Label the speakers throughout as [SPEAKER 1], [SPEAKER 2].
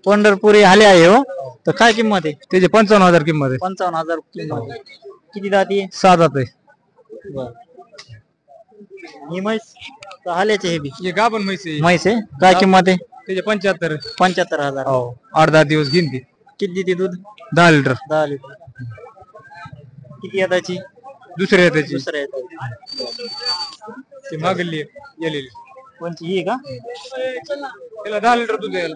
[SPEAKER 1] पंढरपुरी हाले आहे हो. तर काय किंमत आहे?
[SPEAKER 2] त्याचे 55,000 किंमत आहे.
[SPEAKER 1] 55,000 किंमत आहे. किती दाती?
[SPEAKER 2] 6 दात आहे.
[SPEAKER 1] बर. ही म्हैस का हाल्याचे हे बी?
[SPEAKER 2] हे गाभण म्हैस आहे.
[SPEAKER 1] म्हैस आहे. काय किंमत आहे?
[SPEAKER 2] त्याचे 75.
[SPEAKER 1] 75,000.
[SPEAKER 2] हो 8-10 दिवस घेईन ती.
[SPEAKER 1] किती देते दूध?
[SPEAKER 2] 10 लिटर.
[SPEAKER 1] 10 लिटर. किती येताची?
[SPEAKER 2] दुसऱ्या त्याची
[SPEAKER 1] दुसऱ्या येताची.
[SPEAKER 2] ती मागली गेलेली.
[SPEAKER 1] कोणची ही का?
[SPEAKER 2] त्याला 10 लिटर दूध द्यायला.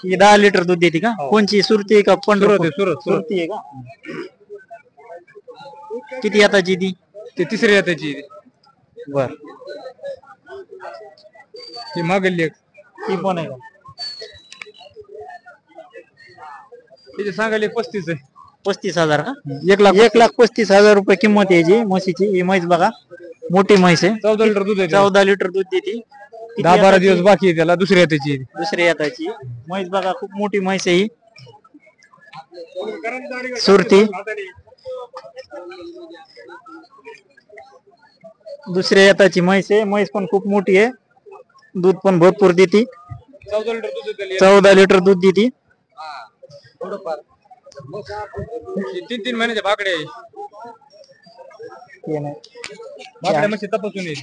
[SPEAKER 1] ही 10 लिटर दूध देते का? कोणची? सुरती आहे का पंढरपूर?
[SPEAKER 2] सुरत.
[SPEAKER 1] सुरती आहे का? किती येताची ती?
[SPEAKER 2] ते तिसऱ्या येताची.
[SPEAKER 1] बर.
[SPEAKER 2] ती मागली
[SPEAKER 1] ती पण आहे का?
[SPEAKER 2] त्याचे सांगायला 35 आहे.
[SPEAKER 1] 35,000 का?
[SPEAKER 2] 1,35,000
[SPEAKER 1] रुपये किंमत याची म्हशीची. ही म्हैस बघा मोठी म्हैस आहे.
[SPEAKER 2] 14 लिटर दूध आहे.
[SPEAKER 1] 14 लिटर दूध देते.
[SPEAKER 2] 10-12 दिवस बाकी आहे त्याला. दुसऱ्या त्याची
[SPEAKER 1] दुसऱ्या येताची म्हैस बघा खूप मोठी म्हैस आहे ही. सुरती दुसऱ्या येताची म्हैस आहे. म्हैस पण खूप मोठी आहे. दूध पण भरपूर देते. 14 लिटर दूध देते.
[SPEAKER 2] 3 महिन्याच्या बाकड्या आहे. बाकड्या म्हशी तपासून येईल.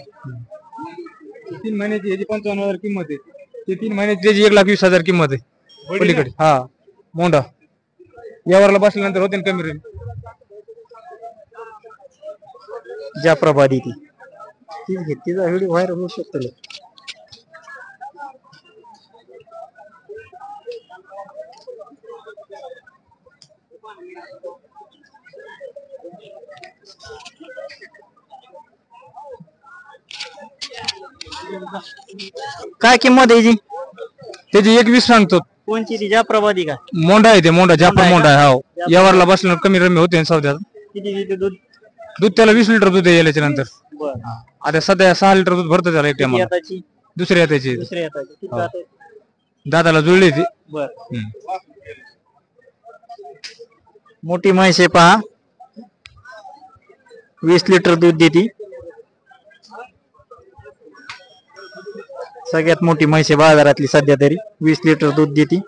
[SPEAKER 2] 3 महिन्याची ह्याची 55,000 किंमत आहे. ते 3 महिन्याची त्याची 1,20,000 किंमत आहे. पलीकडे हा मोंढा यावरला बसल्यानंतर होते कमी राहील.
[SPEAKER 1] ज्या प्रभादी ती तिचा व्हिडिओ व्हायरल होऊ शकतो. काय किंमत आहे
[SPEAKER 2] त्याची 21 सांगतो.
[SPEAKER 1] कोणची ती? ज्या प्रभादी का?
[SPEAKER 2] मोंढा आहे ते. मोंढा जाफर मोंढा आहे. हो यावरला बसल्यानंतर कमी रमी होते सौद्यात.
[SPEAKER 1] किती देते दूध?
[SPEAKER 2] दूध त्याला 20 लिटर दूध यायच्या नंतर.
[SPEAKER 1] बर.
[SPEAKER 2] आता सध्या 6 लिटर दूध भरतं त्याला एक टायमाला.
[SPEAKER 1] येताची?
[SPEAKER 2] दुसऱ्या त्याची
[SPEAKER 1] दुसऱ्या येताची. किती जाते?
[SPEAKER 2] दादाला जुळली ती.
[SPEAKER 1] बर. मोठी म्हैस आहे पहा. 20 लिटर दूध देते. सगळ्यात मोठी म्हैस आहे बाजारातली सध्या तरी. 20 लिटर दूध देते.